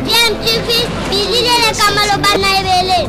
DMTV, bilile kamalo bana ebele.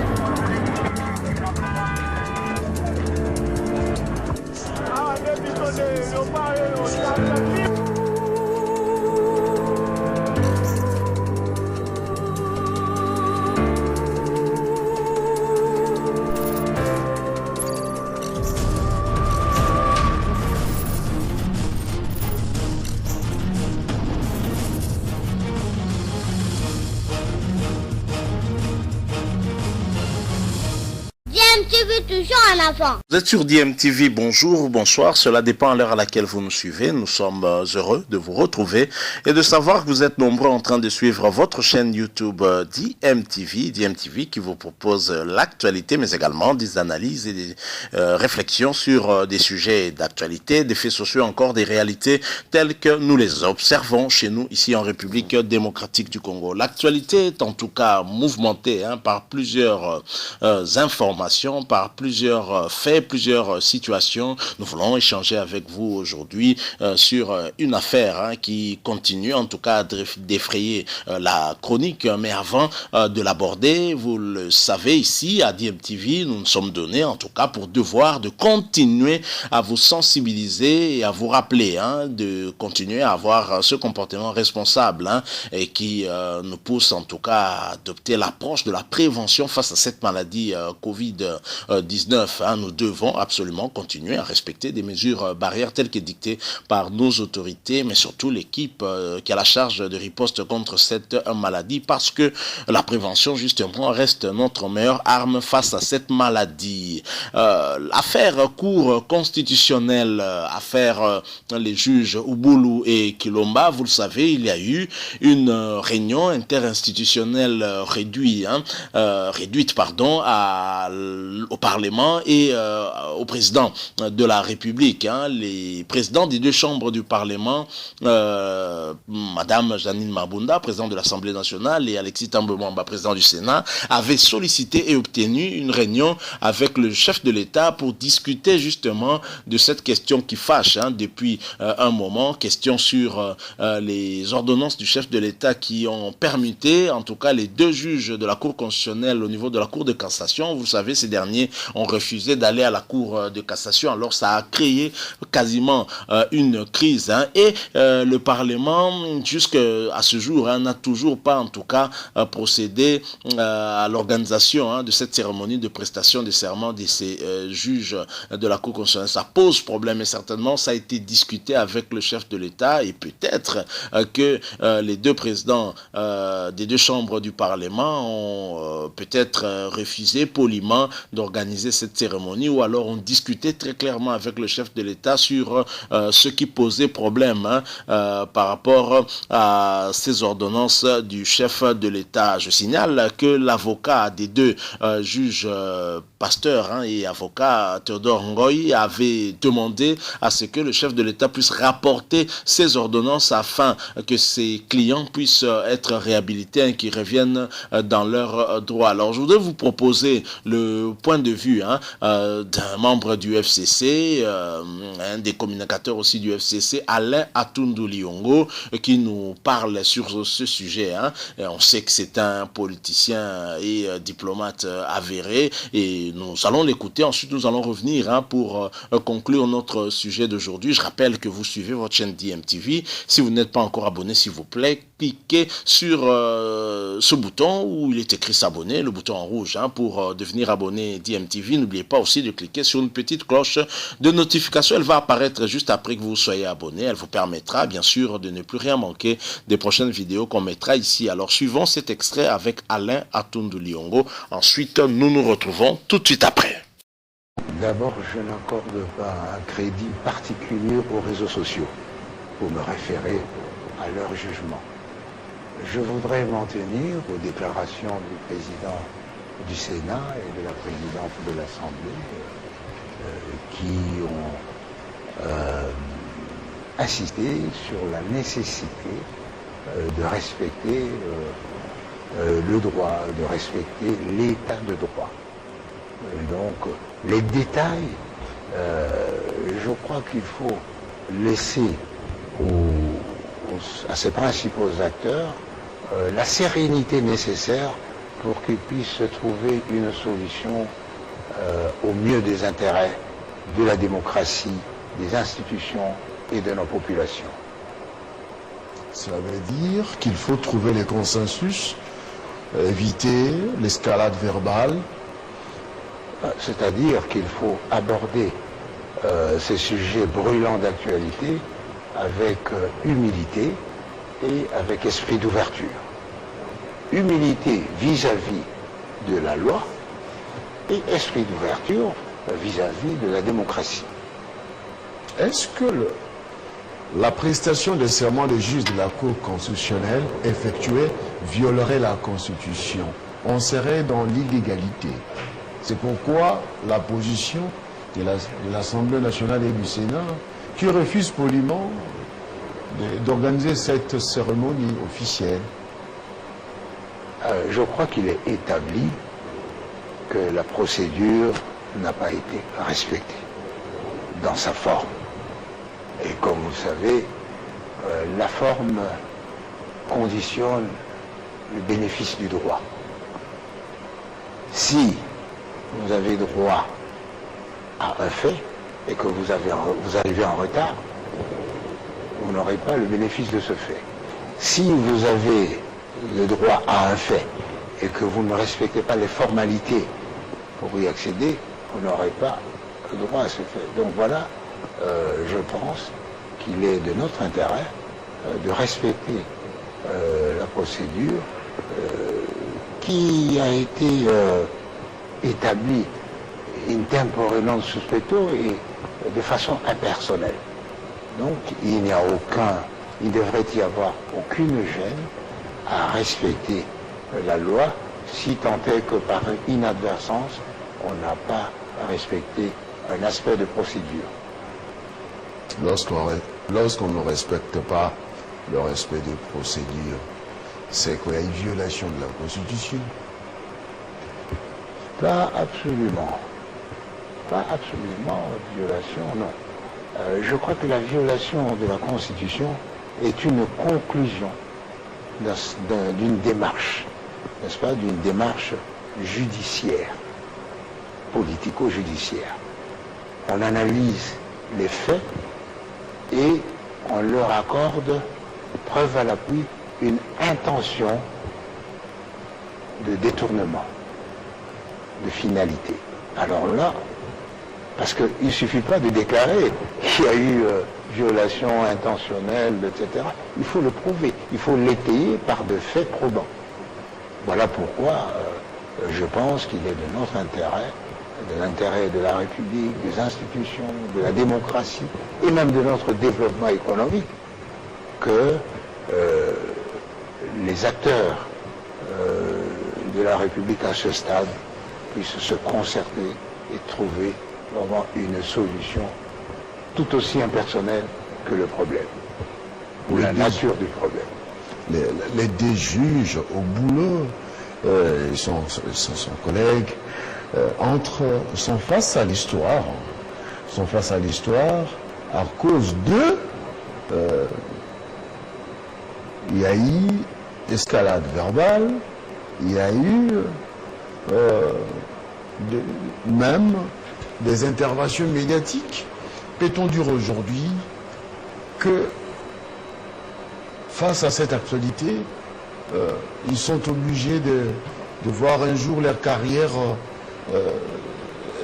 DMTV toujours en avant. Vous êtes sur DMTV, bonjour ou bonsoir, cela dépend de l'heure à laquelle vous nous suivez. Nous sommes heureux de vous retrouver et de savoir que vous êtes nombreux en train de suivre votre chaîne YouTube DMTV qui vous propose l'actualité, mais également des analyses et des réflexions sur des sujets d'actualité, des faits sociaux, encore des réalités telles que nous les observons chez nous, ici en République démocratique du Congo. L'actualité est en tout cas mouvementée par plusieurs informations, par plusieurs faits, plusieurs situations. Nous voulons échanger avec vous aujourd'hui sur une affaire qui continue en tout cas d'effrayer la chronique, mais avant de l'aborder, vous le savez, ici à DMTV, nous nous sommes donnés en tout cas pour devoir de continuer à vous sensibiliser et à vous rappeler de continuer à avoir ce comportement responsable et qui nous pousse en tout cas à adopter l'approche de la prévention face à cette maladie Covid-19. Nous devons absolument continuer à respecter des mesures barrières telles que dictées par nos autorités, mais surtout l'équipe qui a la charge de riposte contre cette maladie, parce que la prévention justement reste notre meilleure arme face à cette maladie. Affaire cour constitutionnelle, affaire les juges Ubulu et Kilomba, vous le savez, il y a eu une réunion interinstitutionnelle réduite au Parlement et au président de la République. Les présidents des deux chambres du Parlement, Madame Janine Mabunda, présidente de l'Assemblée nationale, et Alexis Tambemamba, président du Sénat, avaient sollicité et obtenu une réunion avec le chef de l'État pour discuter justement de cette question qui fâche depuis un moment, question sur les ordonnances du chef de l'État qui ont permuté, en tout cas les deux juges de la Cour constitutionnelle au niveau de la Cour de cassation. Vous savez, ces derniers ont refusé d'aller à la Cour de cassation, alors ça a créé quasiment une crise. Et le Parlement, jusqu'à ce jour, n'a toujours pas en tout cas procédé à l'organisation de cette cérémonie de prestation de serment de ces juges de la Cour constitutionnelle. Ça pose problème et certainement ça a été discuté avec le chef de l'État et peut-être que les deux présidents des deux chambres du Parlement ont peut-être refusé poliment d'organiser cette cérémonie, ou alors ont discuté très clairement avec le chef de l'État sur ce qui posait problème par rapport à ces ordonnances du chef de l'État. Je signale que l'avocat des deux juges Pasteur et avocat Théodore Ngoï avait demandé à ce que le chef de l'État puisse rapporter ces ordonnances afin que ses clients puissent être réhabilités et qu'ils reviennent dans leurs droits. Alors je voudrais vous proposer le point de vue d'un membre du FCC, un des communicateurs aussi du FCC, Alain Atundu Liongo, qui nous parle sur ce sujet. Et on sait que c'est un politicien et diplomate avéré, et nous allons l'écouter. Ensuite, nous allons revenir pour conclure notre sujet d'aujourd'hui. Je rappelle que vous suivez votre chaîne DMTV. Si vous n'êtes pas encore abonné, s'il vous plaît, cliquez sur ce bouton où il est écrit s'abonner, le bouton en rouge, pour devenir abonné DMTV. N'oubliez pas aussi de cliquer sur une petite cloche de notification. Elle va apparaître juste après que vous soyez abonné. Elle vous permettra bien sûr de ne plus rien manquer des prochaines vidéos qu'on mettra ici. Alors suivons cet extrait avec Alain Atundu Liongo. Ensuite, nous nous retrouvons tout de suite après. D'abord, je n'accorde pas un crédit particulier aux réseaux sociaux pour me référer à leur jugement. Je voudrais m'en tenir aux déclarations du président du Sénat et de la présidente de l'Assemblée qui ont insisté sur la nécessité de respecter le droit, de respecter l'état de droit. Donc, les détails, je crois qu'il faut laisser à ses principaux acteurs la sérénité nécessaire pour qu'ils puissent trouver une solution au mieux des intérêts de la démocratie, des institutions et de nos populations. Cela veut dire qu'il faut trouver les consensus, éviter l'escalade verbale. C'est-à-dire qu'il faut aborder ces sujets brûlants d'actualité avec humilité et avec esprit d'ouverture. Humilité vis-à-vis de la loi et esprit d'ouverture vis-à-vis de la démocratie. Est-ce que la prestation des serments des juges de la Cour constitutionnelle effectuée violerait la Constitution? On serait dans l'illégalité. C'est pourquoi la position de l'Assemblée nationale et du Sénat, qui refuse poliment d'organiser cette cérémonie officielle. Je crois qu'il est établi que la procédure n'a pas été respectée dans sa forme. Et comme vous le savez, la forme conditionne le bénéfice du droit. Si vous avez droit à un fait et que vous arrivez en retard, vous n'aurez pas le bénéfice de ce fait. Si vous avez le droit à un fait et que vous ne respectez pas les formalités pour y accéder, vous n'aurez pas le droit à ce fait. Donc voilà, je pense qu'il est de notre intérêt de respecter la procédure qui a été établie in tempore non suspecto et de façon impersonnelle. Donc il ne devrait y avoir aucune gêne à respecter la loi, si tant est que par inadvertance, on n'a pas respecté un aspect de procédure. Lorsqu'on ne respecte pas le respect des procédures, c'est qu'il y a une violation de la Constitution? Pas absolument. Pas absolument violation, non. Je crois que la violation de la Constitution est une conclusion d'une démarche, n'est-ce pas, d'une démarche judiciaire, politico-judiciaire. On analyse les faits et on leur accorde, preuve à l'appui, une intention de détournement, de finalité. Alors là, parce qu'il ne suffit pas de déclarer qu'il y a eu violation intentionnelle, etc. Il faut le prouver, il faut l'étayer par de faits probants. Voilà pourquoi je pense qu'il est de notre intérêt, de l'intérêt de la République, des institutions, de la démocratie et même de notre développement économique que les acteurs de la République à ce stade puissent se concerter et trouver vraiment une solution tout aussi impersonnelle que le problème, ou la nature du problème. Les deux juges au boulot, son collègue, sont face à l'histoire. Sont face à l'histoire à cause de... il y a eu escalade verbale, il y a eu même des interventions médiatiques. Peut-on dire aujourd'hui que face à cette actualité, ils sont obligés de voir un jour leur carrière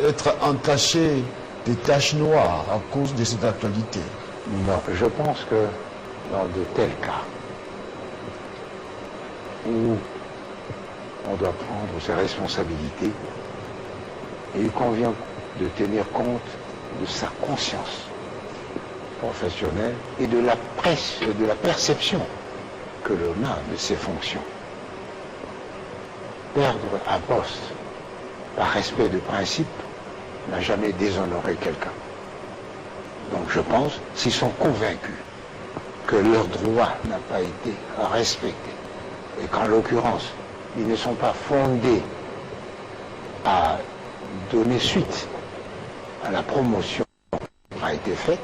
être entachée de taches noires à cause de cette actualité? Non, je pense que dans de tels cas où on doit prendre ses responsabilités, et il convient de tenir compte de sa conscience professionnelle et de la perception que l'on a de ses fonctions. Perdre un poste par respect de principe n'a jamais déshonoré quelqu'un. Donc je pense, s'ils sont convaincus que leur droit n'a pas été respecté, et qu'en l'occurrence, ils ne sont pas fondés à donner suite à la promotion qui a été faite,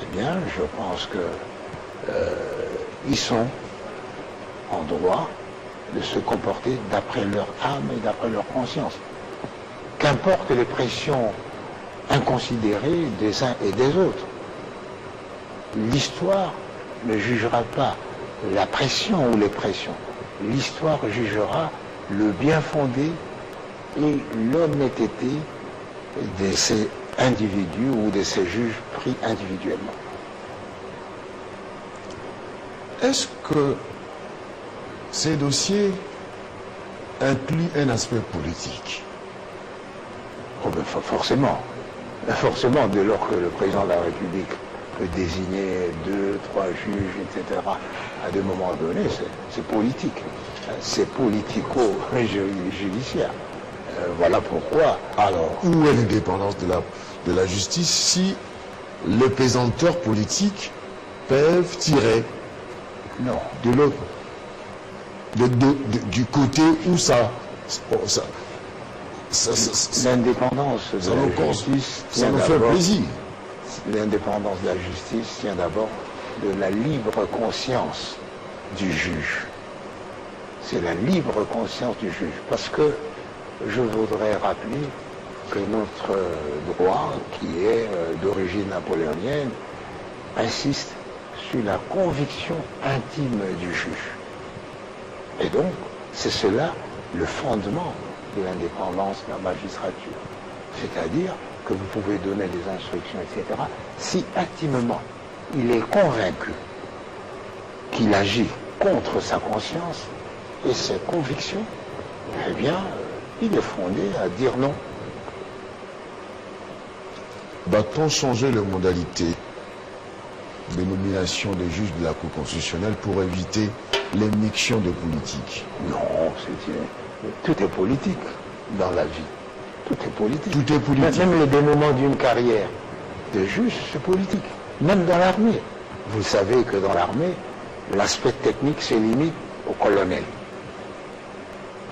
eh bien, je pense que Ils sont en droit de se comporter d'après leur âme et d'après leur conscience. Qu'importe les pressions inconsidérées des uns et des autres. L'histoire ne jugera pas la pression ou les pressions. L'histoire jugera le bien fondé et l'honnêteté de ces individus ou de ces juges pris individuellement. Est-ce que ces dossiers incluent un aspect politique? Oh ben, forcément. Forcément, dès lors que le président de la République peut désigner 2, 3 juges, etc., à des moments donnés, c'est politique. C'est politico-judiciaire. Voilà pourquoi. Alors, où est l'indépendance de la justice si les pesanteurs politiques peuvent tirer Non. de l'autre, du côté où L'indépendance de la justice ça nous fait plaisir. L'indépendance de la justice tient d'abord de la libre conscience du juge. C'est la libre conscience du juge. Parce que je voudrais rappeler que notre droit, qui est d'origine napoléonienne, insiste sur la conviction intime du juge. Et donc, c'est cela le fondement de l'indépendance de la magistrature. C'est-à-dire que vous pouvez donner des instructions, etc. Si intimement il est convaincu qu'il agit contre sa conscience et ses convictions, eh bien, il est fondé à dire non. Va-t-on changer les modalités de nomination des juges de la Cour constitutionnelle pour éviter l'émission de politique? Non, tout est politique dans la vie. Tout est politique. Tout est politique. Même le dénouement d'une carrière de juge, c'est politique. Même dans l'armée. Vous savez que dans l'armée, l'aspect technique se limite au colonel.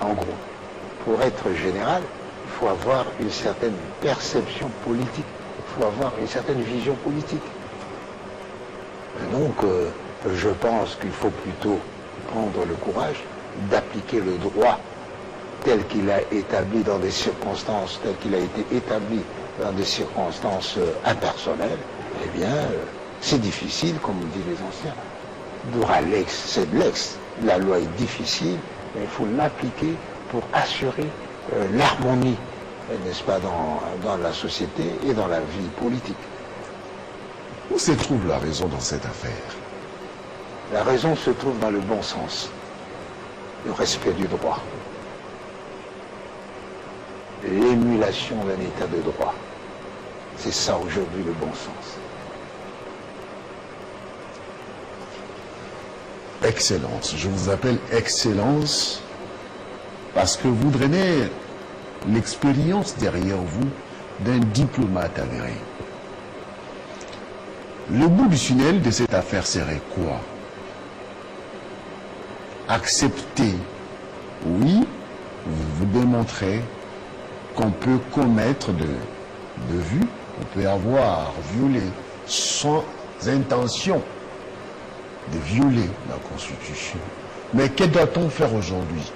En gros, pour être général, il faut avoir une certaine perception politique. Il faut avoir une certaine vision politique. Donc, je pense qu'il faut plutôt prendre le courage d'appliquer le droit tel qu'il a établi dans des circonstances, tel qu'il a été établi dans des circonstances impersonnelles. Eh bien, c'est difficile, comme disent les anciens. Dura lex, c'est de l'ex. La loi est difficile, mais il faut l'appliquer pour assurer l'harmonie, n'est-ce pas, dans la société et dans la vie politique. Où se trouve la raison dans cette affaire? La raison se trouve dans le bon sens, le respect du droit, l'émulation d'un état de droit. C'est ça aujourd'hui le bon sens. Excellence. Je vous appelle Excellence parce que vous drainez l'expérience derrière vous d'un diplomate avéré. Le bout du tunnel de cette affaire serait quoi? Accepter, oui, vous démontrez qu'on peut commettre de vue, on peut avoir violé sans intention de violer la Constitution. Mais que doit-on faire aujourd'hui?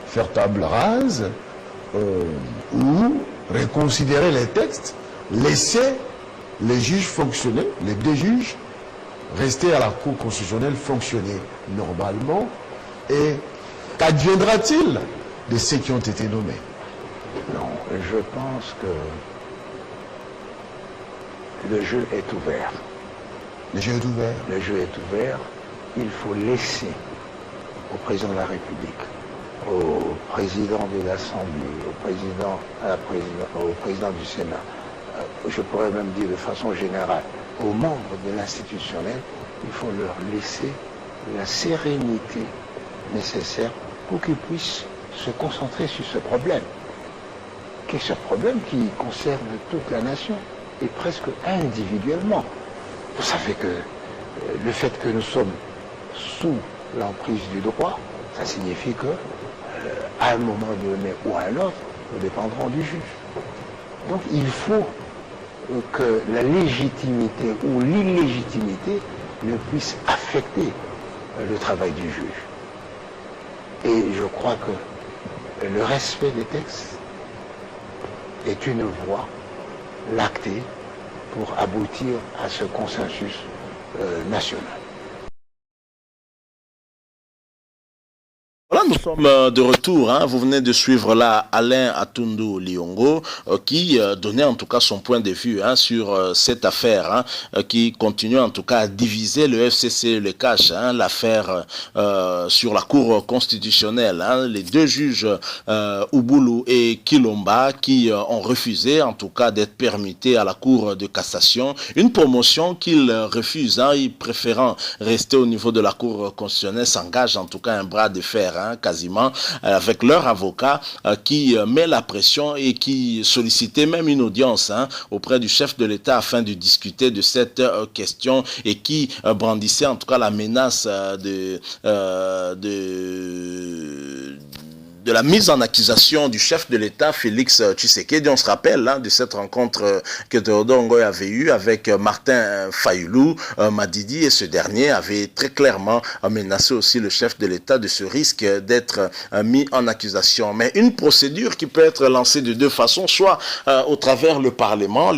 Faire table rase ou reconsidérer les textes, laisser les juges fonctionner, les deux juges, rester à la Cour constitutionnelle fonctionner normalement, et qu'adviendra-t-il de ceux qui ont été nommés? Non, je pense que le jeu est ouvert. Le jeu est ouvert. Le jeu est ouvert. Il faut laisser au président de la République, au président de l'Assemblée, au président du Sénat, je pourrais même dire de façon générale, aux membres de l'institutionnel, il faut leur laisser la sérénité nécessaire pour qu'ils puissent se concentrer sur ce problème. Qui ce problème qui concerne toute la nation et presque individuellement. Vous savez que le fait que nous sommes sous l'emprise du droit, ça signifie que à un moment donné ou à un autre, nous dépendrons du juge. Donc il faut que la légitimité ou l'illégitimité ne puisse affecter le travail du juge. Et je crois que le respect des textes est une voie lactée pour aboutir à ce consensus national. Voilà, nous sommes de retour. Hein. Vous venez de suivre là Alain Atundu Liongo qui donnait en tout cas son point de vue sur cette affaire qui continue en tout cas à diviser le FCC, le CACH, l'affaire sur la Cour constitutionnelle. Les deux juges Ubulu et Kilomba qui ont refusé en tout cas d'être permutés à la Cour de cassation. Une promotion qu'ils refusent, ils préférant rester au niveau de la Cour constitutionnelle, s'engagent en tout cas un bras de fer. Quasiment avec leur avocat qui met la pression et qui sollicitait même une audience auprès du chef de l'État afin de discuter de cette question et qui brandissait en tout cas la menace de la mise en accusation du chef de l'État, Félix Tshisekedi. On se rappelle de cette rencontre que Théodore Ngoy avait eue avec Martin Fayulu, Madidi, et ce dernier avait très clairement menacé aussi le chef de l'État de ce risque d'être mis en accusation. Mais une procédure qui peut être lancée de deux façons, soit au travers le Parlement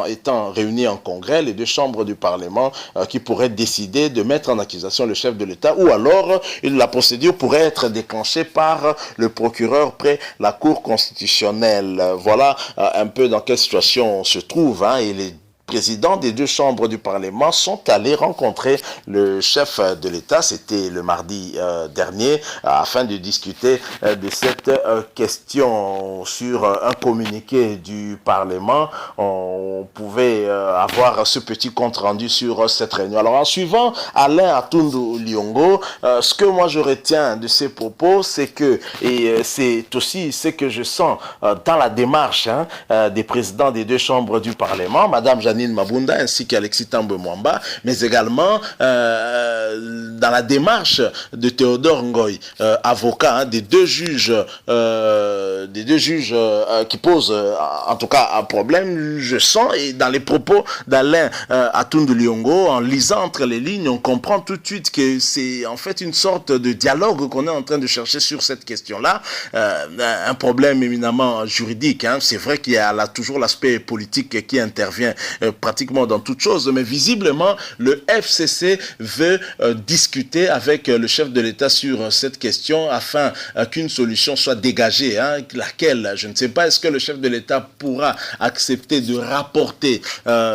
étant réuni en congrès, les deux chambres du Parlement qui pourraient décider de mettre en accusation le chef de l'État, ou alors la procédure pourrait être déclenchée par le procureur près la Cour constitutionnelle. Voilà un peu dans quelle situation on se trouve. Et les présidents des deux chambres du Parlement sont allés rencontrer le chef de l'État, c'était le mardi dernier, afin de discuter de cette question. Sur un communiqué du Parlement, on pouvait avoir ce petit compte rendu sur cette réunion. Alors en suivant Alain Atundu Liongo, ce que moi je retiens de ses propos, c'est que, et c'est aussi ce que je sens dans la démarche des présidents des deux chambres du Parlement, Madame Janine Mabunda ainsi qu'Alexis Tambwe Mwamba, mais également dans la démarche de Théodore Ngoy, avocat des deux juges qui posent en tout cas un problème. Je sens, et dans les propos d'Alain Atundu Liongo, en lisant entre les lignes, on comprend tout de suite que c'est en fait une sorte de dialogue qu'on est en train de chercher sur cette question-là, un problème éminemment juridique. C'est vrai qu'il y a là toujours l'aspect politique qui intervient pratiquement dans toute chose, mais visiblement le FCC veut discuter avec le chef de l'État sur cette question afin qu'une solution soit dégagée, laquelle, je ne sais pas, est-ce que le chef de l'État pourra accepter de rapporter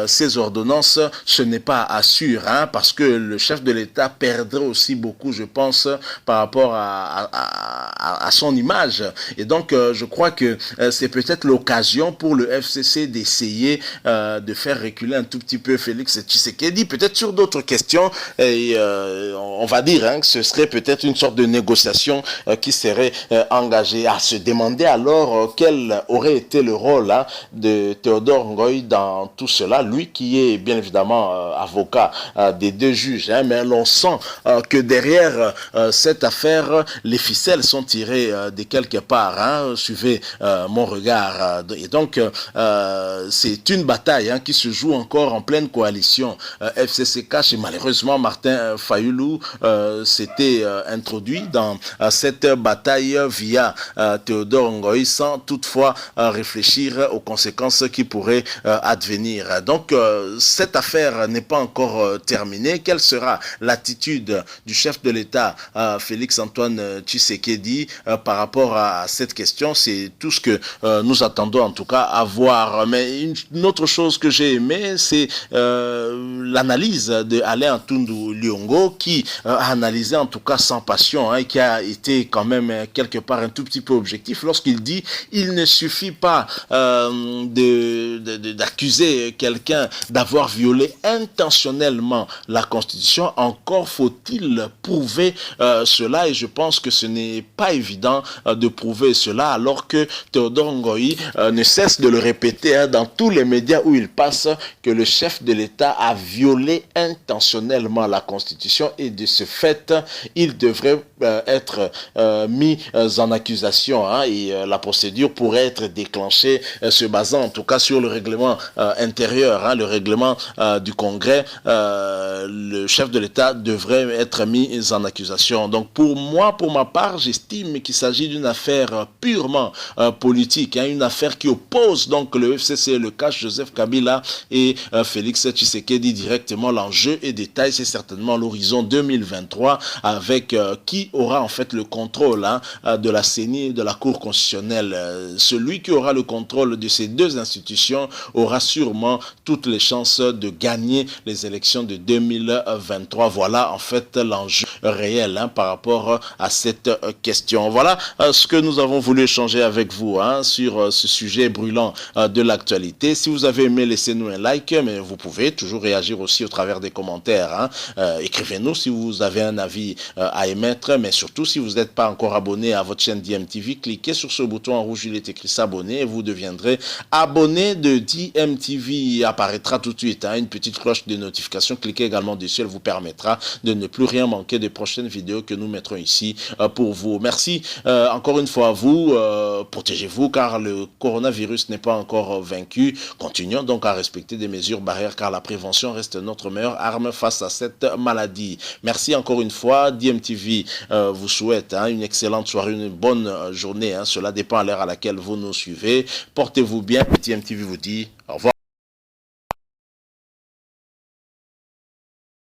ces ordonnances? Ce n'est pas sûr, parce que le chef de l'État perdrait aussi beaucoup, je pense, par rapport à son image, et donc je crois que c'est peut-être l'occasion pour le FCC d'essayer de faire reculer un tout petit peu Félix Tshisekedi, peut-être sur d'autres questions, et on va dire que ce serait peut-être une sorte de négociation qui serait engagée. À se demander alors quel aurait été le rôle de Théodore Ngoy dans tout cela, lui qui est bien évidemment avocat des deux juges, mais l'on sent que derrière cette affaire, les ficelles sont tirées de quelque part, suivez mon regard, et donc c'est une bataille qui se joue encore en pleine coalition FCC-CACH, et malheureusement Martin Fayulu s'était introduit dans cette bataille via Théodore Ngoy sans toutefois réfléchir aux conséquences qui pourraient advenir. Donc cette affaire n'est pas encore terminée. Quelle sera l'attitude du chef de l'État Félix Antoine Tshisekedi par rapport à cette question? C'est tout ce que nous attendons en tout cas à voir. Mais une autre chose que j'ai aimé, c'est l'analyse de Alain Atundu Liongo qui a analysé en tout cas sans passion et qui a été quand même quelque part un tout petit peu objectif lorsqu'il dit il ne suffit pas d'accuser quelqu'un d'avoir violé intentionnellement la Constitution, encore faut-il prouver cela, et je pense que ce n'est pas pas évident de prouver cela, alors que Théodore Ngoï ne cesse de le répéter dans tous les médias où il passe, que le chef de l'État a violé intentionnellement la Constitution et de ce fait, il devrait être mis en accusation et la procédure pourrait être déclenchée se basant en tout cas sur le règlement intérieur, le règlement du Congrès. Le chef de l'État devrait être mis en accusation. Donc pour moi, pour ma part, j'estime qu'il s'agit d'une affaire purement politique, une affaire qui oppose donc le FCC, le CAC, Joseph Kabila et Félix Tshisekedi directement. L'enjeu et détail, c'est certainement l'horizon 2023 avec qui aura en fait le contrôle de la CENI et de la Cour constitutionnelle. Celui qui aura le contrôle de ces deux institutions aura sûrement toutes les chances de gagner les élections de 2023. Voilà en fait l'enjeu réel par rapport à cette question. Voilà ce que nous avons voulu échanger avec vous sur ce sujet brûlant de l'actualité. Si vous avez aimé, laissez-nous un like, mais vous pouvez toujours réagir aussi au travers des commentaires. Écrivez-nous si vous avez un avis à émettre, mais surtout si vous n'êtes pas encore abonné à votre chaîne DMTV, cliquez sur ce bouton en rouge, il est écrit s'abonner et vous deviendrez abonné de DMTV. Il apparaîtra tout de suite une petite cloche de notification. Cliquez également dessus, elle vous permettra de ne plus rien manquer des prochaines vidéos que nous mettrons ici pour vous. Merci encore une fois à vous. Protégez-vous car le coronavirus n'est pas encore vaincu. Continuons donc à respecter des mesures barrières car la prévention reste notre meilleure arme face à cette maladie. Merci encore une fois. DMTV vous souhaite une excellente soirée, une bonne journée. Cela dépend à l'heure à laquelle vous nous suivez. Portez-vous bien. DMTV vous dit au revoir.